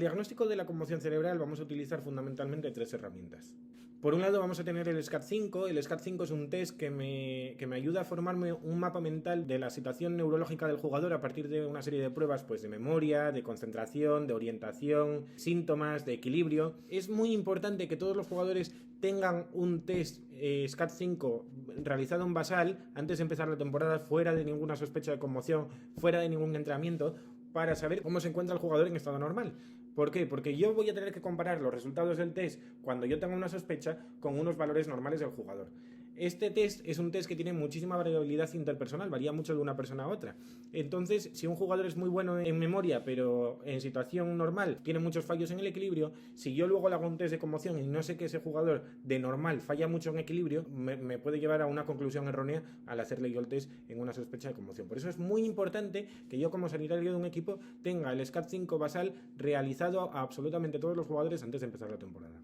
el diagnóstico de la conmoción cerebral vamos a utilizar fundamentalmente 3 herramientas. Por un lado vamos a tener el SCAT-5. El SCAT-5 es un test que me ayuda a formarme un mapa mental de la situación neurológica del jugador a partir de una serie de pruebas pues, de memoria, de concentración, de orientación, síntomas, de equilibrio. Es muy importante que todos los jugadores tengan un test SCAT-5 realizado en basal antes de empezar la temporada, fuera de ninguna sospecha de conmoción, fuera de ningún entrenamiento, para saber cómo se encuentra el jugador en estado normal. ¿Por qué? Porque yo voy a tener que comparar los resultados del test cuando yo tenga una sospecha con unos valores normales del jugador. Este test es un test que tiene muchísima variabilidad interpersonal, varía mucho de una persona a otra. Entonces, si un jugador es muy bueno en memoria, pero en situación normal tiene muchos fallos en el equilibrio, si yo luego le hago un test de conmoción y no sé que ese jugador de normal falla mucho en equilibrio, me puede llevar a una conclusión errónea al hacerle yo el test en una sospecha de conmoción. Por eso es muy importante que yo como sanitario de un equipo tenga el SCAT-5 basal realizado a absolutamente todos los jugadores antes de empezar la temporada.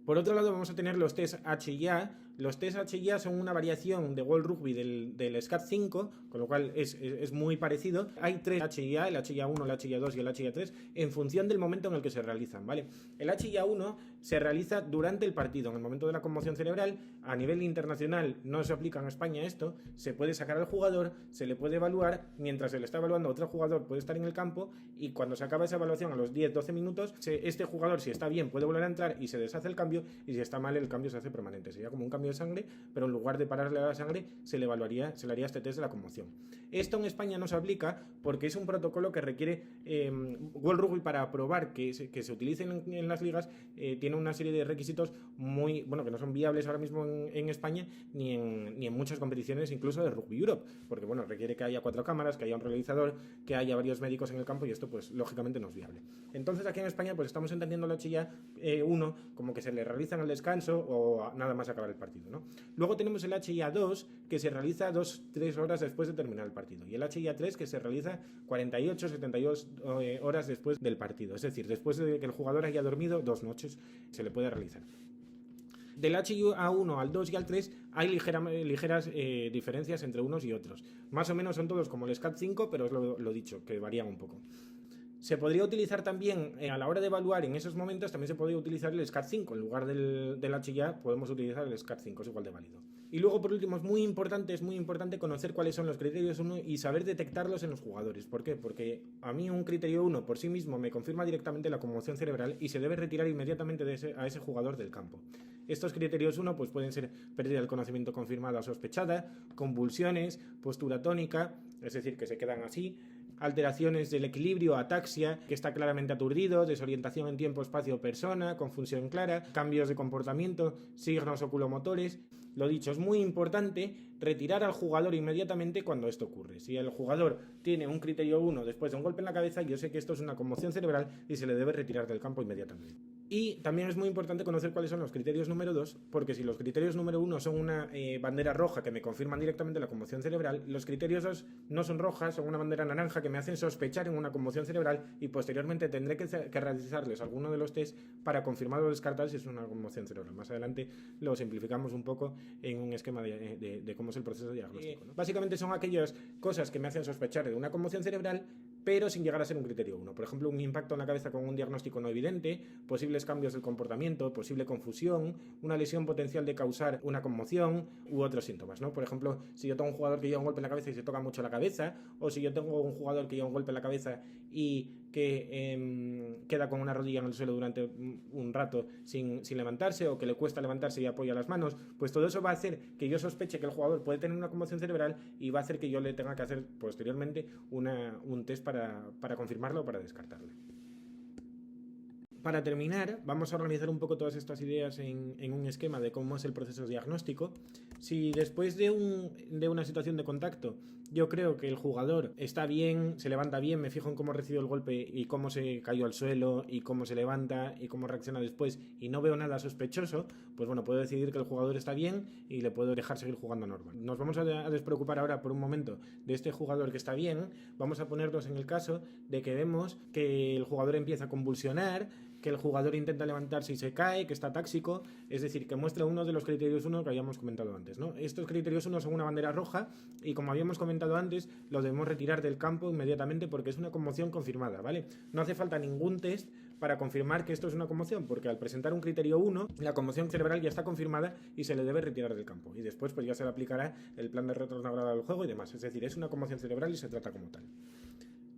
Por otro lado vamos a tener los test HIA. Los test HIA son una variación de World Rugby del SCAT-5, con lo cual es muy parecido. Hay 3 HIA, el HIA1, el HIA2 y el HIA3, en función del momento en el que se realizan, ¿vale? El HIA1 se realiza durante el partido, en el momento de la conmoción cerebral. A nivel internacional no se aplica en España esto, se puede sacar al jugador, se le puede evaluar, mientras se le está evaluando otro jugador puede estar en el campo, y cuando se acaba esa evaluación a los 10-12 minutos, este jugador, si está bien, puede volver a entrar y se deshace el cambio, y si está mal, el cambio se hace permanente. Sería como un cambio de sangre, pero en lugar de pararle a la sangre, se le haría este test de la conmoción. Esto en España no se aplica porque es un protocolo que requiere World Rugby para aprobar que se utilice en las ligas. Tiene una serie de requisitos que no son viables ahora mismo en España ni en muchas competiciones, incluso de Rugby Europe, porque requiere que haya 4 cámaras, que haya un realizador, que haya varios médicos en el campo, y esto pues lógicamente no es viable. Entonces aquí en España pues estamos entendiendo la HIA1 como que se le realiza en el descanso o nada más acabar el partido, ¿no? Luego tenemos el HIA2, que se realiza 2-3 horas después de terminar el partido, y el HIA3, que se realiza 48-72 horas después del partido, es decir, después de que el jugador haya dormido 2 noches se le puede realizar. Del HIA1 al 2 y al 3 hay ligeras diferencias entre unos y otros. Más o menos son todos como el SCAT-5, pero es lo dicho, que varían un poco. Se podría utilizar también, a la hora de evaluar en esos momentos, también se podría utilizar el SCAT-5. En lugar del HIA podemos utilizar el SCAT-5, es igual de válido. Y luego, por último, es muy importante conocer cuáles son los criterios 1 y saber detectarlos en los jugadores. ¿Por qué? Porque a mí un criterio 1 por sí mismo me confirma directamente la conmoción cerebral y se debe retirar inmediatamente a ese jugador del campo. Estos criterios 1 pues pueden ser pérdida del conocimiento confirmada o sospechada, convulsiones, postura tónica, es decir, que se quedan así, alteraciones del equilibrio, ataxia, que está claramente aturdido, desorientación en tiempo, espacio, persona, confusión clara, cambios de comportamiento, signos oculomotores. Lo dicho, es muy importante retirar al jugador inmediatamente cuando esto ocurre. Si el jugador tiene un criterio 1 después de un golpe en la cabeza, yo sé que esto es una conmoción cerebral y se le debe retirar del campo inmediatamente. Y también es muy importante conocer cuáles son los criterios número 2, porque si los criterios número 1 son una bandera roja que me confirman directamente la conmoción cerebral, los criterios 2 no son rojas, son una bandera naranja que me hacen sospechar en una conmoción cerebral, y posteriormente tendré que realizarles alguno de los test para confirmar o descartar si es una conmoción cerebral. Más adelante lo simplificamos un poco en un esquema de cómo es el proceso diagnóstico, ¿no? Básicamente son aquellas cosas que me hacen sospechar de una conmoción cerebral, pero sin llegar a ser un criterio 1. Por ejemplo, un impacto en la cabeza con un diagnóstico no evidente, posibles cambios del comportamiento, posible confusión, una lesión potencial de causar una conmoción u otros síntomas, ¿no? Por ejemplo, si yo tengo un jugador que lleva un golpe en la cabeza y se toca mucho la cabeza, o si yo tengo un jugador que lleva un golpe en la cabeza y que queda con una rodilla en el suelo durante un rato sin levantarse, o que le cuesta levantarse y apoya las manos, pues todo eso va a hacer que yo sospeche que el jugador puede tener una conmoción cerebral, y va a hacer que yo le tenga que hacer posteriormente un test para confirmarlo o para descartarlo. Para terminar, vamos a organizar un poco todas estas ideas en un esquema de cómo es el proceso diagnóstico. Si después de una situación de contacto yo creo que el jugador está bien, se levanta bien, me fijo en cómo recibió el golpe y cómo se cayó al suelo y cómo se levanta y cómo reacciona después, y no veo nada sospechoso, pues bueno, puedo decidir que el jugador está bien y le puedo dejar seguir jugando normal. Nos vamos a despreocupar ahora por un momento de este jugador que está bien. Vamos a ponernos en el caso de que vemos que el jugador empieza a convulsionar, que el jugador intenta levantarse y se cae, que está táxico, es decir, que muestra uno de los criterios 1 que habíamos comentado antes, ¿no? Estos criterios 1 son una bandera roja y, como habíamos comentado antes, los debemos retirar del campo inmediatamente porque es una conmoción confirmada, ¿vale? No hace falta ningún test para confirmar que esto es una conmoción, porque al presentar un criterio 1, la conmoción cerebral ya está confirmada y se le debe retirar del campo. Y después pues ya se le aplicará el plan de retorno gradual al juego y demás. Es decir, es una conmoción cerebral y se trata como tal.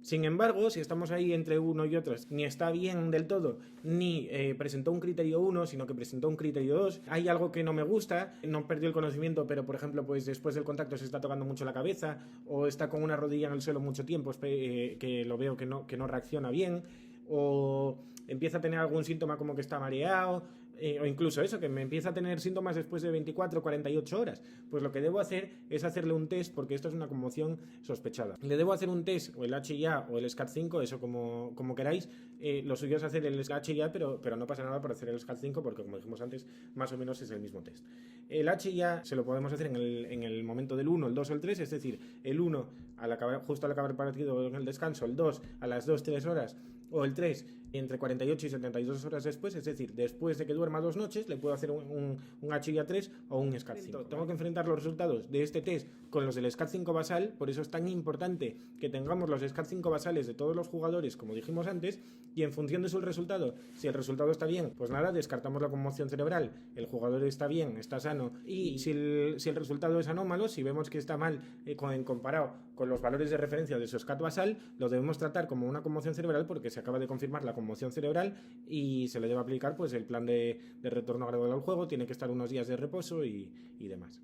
Sin embargo, si estamos ahí entre uno y otro, ni está bien del todo, ni presentó un criterio 1, sino que presentó un criterio 2, hay algo que no me gusta, no perdió el conocimiento, pero por ejemplo, pues después del contacto se está tocando mucho la cabeza, o está con una rodilla en el suelo mucho tiempo, que lo veo que no reacciona bien, o empieza a tener algún síntoma como que está mareado, o incluso eso, que me empieza a tener síntomas después de 24 o 48 horas, pues lo que debo hacer es hacerle un test, porque esto es una conmoción sospechada. Le debo hacer un test, o el HIA o el SCAT5, eso como queráis. Lo suyo es hacer el HIA, pero no pasa nada por hacer el SCAT5, porque como dijimos antes, más o menos es el mismo test. El HIA se lo podemos hacer en el momento del 1, el 2 o el 3, es decir, el 1 justo al acabar el partido en el descanso, el 2 a las 2-3 horas, o el 3 entre 48 y 72 horas después, es decir, después de que duerma 2 noches, le puedo hacer un HIA3 o un SCAT5. Tengo que enfrentar los resultados de este test con los del SCAT5 basal, por eso es tan importante que tengamos los SCAT5 basales de todos los jugadores, como dijimos antes, y en función de su resultado, si el resultado está bien, pues nada, descartamos la conmoción cerebral, el jugador está bien, está sano, y si el resultado es anómalo, si vemos que está mal comparado con los valores de referencia de su SCAT basal, lo debemos tratar como una conmoción cerebral porque se acaba de confirmar la conmoción cerebral y se le debe aplicar pues el plan de retorno gradual al juego, tiene que estar unos días de reposo y demás.